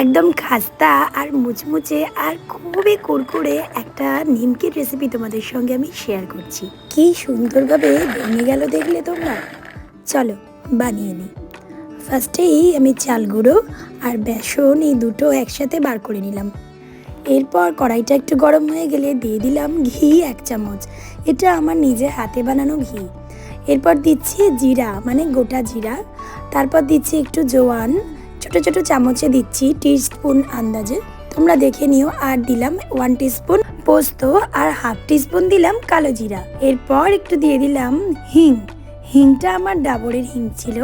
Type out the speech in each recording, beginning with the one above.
একদম খাস্তা আর মুচমুচে আর খুবই কুরকুরে একটা নিমকির রেসিপি তোমাদের সঙ্গে আমি শেয়ার করছি। কি সুন্দরভাবে ভেঙে গেল দেখলে তোমরা। চলো বানিয়ে নিই। ফার্স্টেই আমি চাল গুঁড়ো আর বেসন এই দুটো একসাথে বার করে নিলাম। এরপর কড়াইটা একটু গরম হয়ে গেলে দিয়ে দিলাম ঘি 1 চামচ। এটা আমার নিজে হাতে বানানো ঘি। এরপর দিচ্ছি জিরা মানে গোটা জিরা। তারপর দিচ্ছি একটু জোয়ান, ছোট ছোট চামচে দিচ্ছি টিস্পুন আন্দাজে, তোমরা দেখে নিও। আর দিলাম 1 টিস্পুন পোস্ত আর হাফ টিস্পুন দিলাম কালো জিরা। এরপর একটু দিয়ে দিলাম হিং। হিংটা আমার ডাবরের হিং ছিল।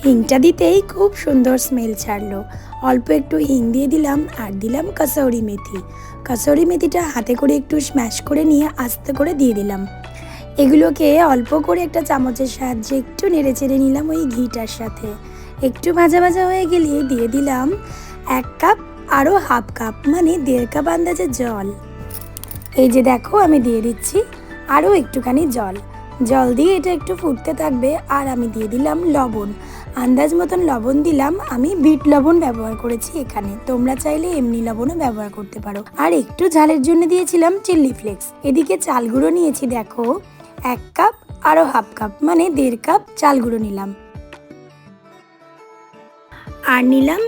হিংটা দিতেই খুব সুন্দর স্মেল ছাড়লো। অল্প একটু হিং দিয়ে দিলাম আর দিলাম কাসৌরি মেথি। কাসৌরি মেথিটা হাতে করে একটু স্ম্যাশ করে নিয়ে আস্তে করে দিয়ে দিলাম। এগুলোকে অল্প করে একটা চামচের সাহায্যে একটু নেড়ে চেড়ে নিলাম ওই ঘিটার সাথে। একটু ভাজা ভাজা হয়ে গেলে দিয়ে দিলাম 1 কাপ আরও হাফ কাপ মানে 1.5 কাপ আন্দাজে জল। এই যে দেখো আমি দিয়ে দিচ্ছি আরও একটুখানি জল। জল দিয়ে এটা একটু ফুটতে থাকবে। আর আমি দিয়ে দিলাম লবণ, আন্দাজ মতন লবণ দিলাম। আমি বিট লবণ ব্যবহার করেছি এখানে, তোমরা চাইলে এমনি লবণও ব্যবহার করতে পারো। আর একটু ঝালের জন্য দিয়েছিলাম চিলি ফ্লেক্স। এদিকে চাল গুঁড়ো নিয়েছি দেখো 1 কাপ আরও হাফ কাপ মানে 1.5 কাপ চাল গুঁড়ো নিলাম। আর নিলাম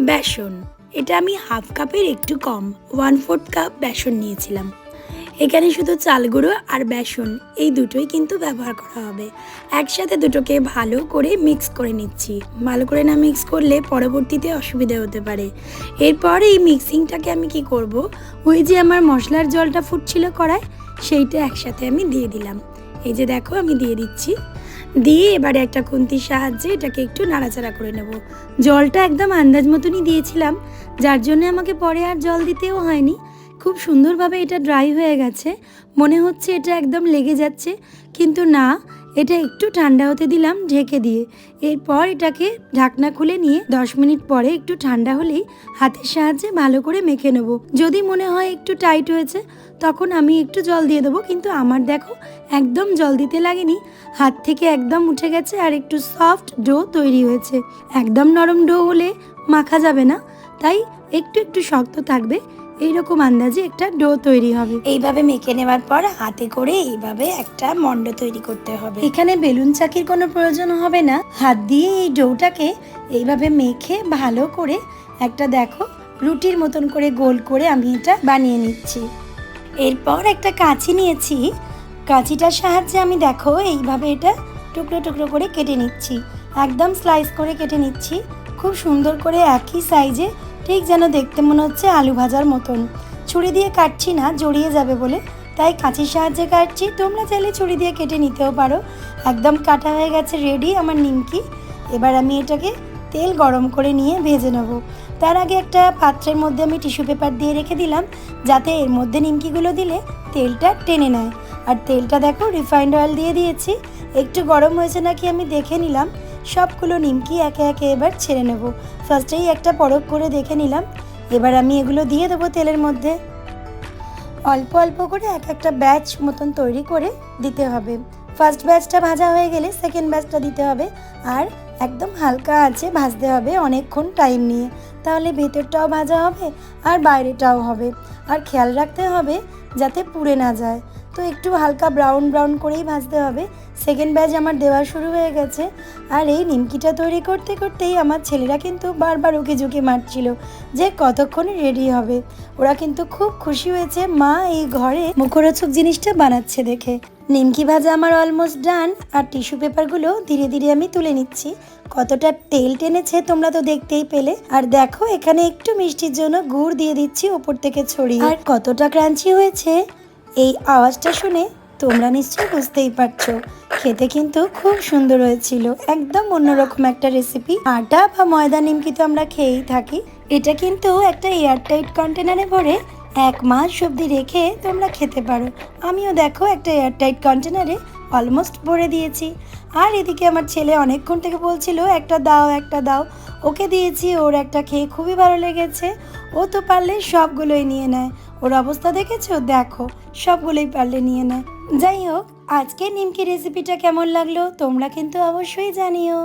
বেসন। এটা আমি হাফ কাপের একটু কম 1/4 কাপ বেসন নিয়েছিলাম। এখানে শুধু চাল গুঁড়ো আর বেসন এই দুটোই কিন্তু ব্যবহার করা হবে। একসাথে দুটোকে ভালো করে মিক্স করে নিচ্ছি। ভালো করে না মিক্স করলে পরবর্তীতে অসুবিধা হতে পারে। এরপর এই মিক্সিংটাকে আমি কি করব, ওই যে আমার মশলার জলটা ফুটছিল কড়ায়, সেইটা একসাথে আমি দিয়ে দিলাম। এই যে দেখো আমি দিয়ে দিচ্ছি। দিয়ে এবারে একটা খুন্তির সাহায্যে এটাকে একটু নাড়াচাড়া করে নেব। জলটা একদম আন্দাজ মতনই দিয়েছিলাম, যার জন্য আমাকে পরে আর জল দিতেও হয়নি। খুব সুন্দরভাবে এটা ড্রাই হয়ে গেছে। মনে হচ্ছে এটা একদম লেগে যাচ্ছে, কিন্তু না, এটা একটু ঠান্ডা হতে দিলাম ঢেকে দিয়ে। এরপর এটাকে ঢাকনা খুলে নিয়ে 10 মিনিট পরে একটু ঠান্ডা হলেই হাতের সাহায্যে ভালো করে মেখে নেব। যদি মনে হয় একটু টাইট হয়েছে তখন আমি একটু জল দিয়ে দেবো, কিন্তু আমার দেখো একদম জল দিতে লাগেনি, হাত থেকে একদম উঠে গেছে আর একটু সফট ডো তৈরি হয়েছে। একদম নরম ডো হলে মাখা যাবে না, তাই একটু একটু শক্ত থাকবে, এইরকম আন্দাজে একটা ডো তৈরি হবে। এইভাবে মেখে নেওয়ার পর হাতে করে এইভাবে একটা মন্ড তৈরি করতে হবে। এখানে বেলুন চাকির কোনো প্রয়োজন হবে না। হাত দিয়ে এই ডোটাকে এইভাবে মেখে ভালো করে একটা দেখো রুটির মতন করে গোল করে আমি এটা বানিয়ে নিচ্ছি। এরপর একটা কাঁচি নিয়েছি। কাঁচিটার সাহায্যে আমি দেখো এইভাবে এটা টুকরো টুকরো করে কেটে নিচ্ছি। একদম স্লাইস করে কেটে নিচ্ছি, খুব সুন্দর করে একই সাইজে, ঠিক যেন দেখতে মনে হচ্ছে আলু ভাজার মতন। ছুরি দিয়ে কাটছি না, জড়িয়ে যাবে বলে, তাই কাঁচির সাহায্যে কাটছি। তোমরা চাইলে ছুরি দিয়ে কেটে নিতেও পারো। একদম কাটা হয়ে গেছে, রেডি আমার নিমকি। এবার আমি এটাকে তেল গরম করে নিয়ে ভেজে নেব। তার আগে একটা পাত্রের মধ্যে আমি টিস্যু পেপার দিয়ে রেখে দিলাম, যাতে এর মধ্যে নিমকিগুলো দিলে তেলটা টেনে নেয়। আর তেলটা দেখো রিফাইন্ড অয়েল দিয়ে দিয়েছি। একটু গরম হয়েছে নাকি আমি দেখে নিলাম। সবগুলো নিমকি একে একে এবার ছেড়ে নেব। ফার্স্টেই একটা পরক করে দেখে নিলাম। এবার আমি এগুলো দিয়ে দেবো তেলের মধ্যে। অল্প অল্প করে এক একটা ব্যাচ মতন তৈরি করে দিতে হবে। ফার্স্ট ব্যাচটা ভাজা হয়ে গেলে সেকেন্ড ব্যাচটা দিতে হবে। আর একদম হালকা আঁচে ভাজতে হবে অনেকক্ষণ টাইম নিয়ে, তাহলে ভেতরটাও ভাজা হবে আর বাইরেটাও হবে। আর খেয়াল রাখতে হবে যাতে পুড়ে না যায়, তো একটু হালকা ব্রাউন ব্রাউন করেই ভাজতে হবে। সেকেন্ড ব্যাচ আমার দেওয়া শুরু হয়ে গেছে। আর এই নিমকিটা তৈরি করতে করতেই আমার ছেলেরা কিন্তু বারবার উকি ঝুঁকি মারছিল যে কতক্ষণে রেডি হবে। ওরা কিন্তু খুব খুশি হয়েছে মা এই ঘরে মুখরোচক জিনিসটা বানাচ্ছে দেখে। নিমকি ভাজা আমার অলমোস্ট ডান। আর টিস্যু পেপারগুলো ধীরে ধীরে আমি তুলে নিচ্ছি। কতটা তেল টেনেছে তোমরা তো দেখতেই পেলে। আর দেখো এখানে একটু মিষ্টির জন্য গুড় দিয়ে দিচ্ছি ওপর থেকে ছড়িয়ে। আর কতটা ক্রাঞ্চি হয়েছে এই আওয়াজটা শুনে তোমরা নিশ্চয়ই বুঝতেই পারছো। খেতে কিন্তু খুব সুন্দর হয়েছিল, একদম অন্যরকম একটা রেসিপি। আটা বা ময়দা নিমকি তো আমরা খেয়েই থাকি। এটা কিন্তু একটা এয়ারটাইট কন্টেনারে ভরে 1 মাস অবধি রেখে তোমরা খেতে পারো। আমিও দেখো একটা এয়ারটাইট কন্টেনারে অলমোস্ট ভরে দিয়েছি। আর এদিকে আমার ছেলে অনেকক্ষণ থেকে বলছিল একটা দাও একটা দাও, ওকে দিয়েছি। ওর একটা খেয়ে খুবই ভালো লেগেছে। ও তো পারলে সবগুলোই নিয়ে নেয়। ওর অবস্থা দেখেছো, দেখো সবগুলোই পারলে নিয়ে নেয়। যাই হোক, আজকে নিমকি রেসিপিটা কেমন লাগলো তোমরা কিন্তু অবশ্যই জানিও।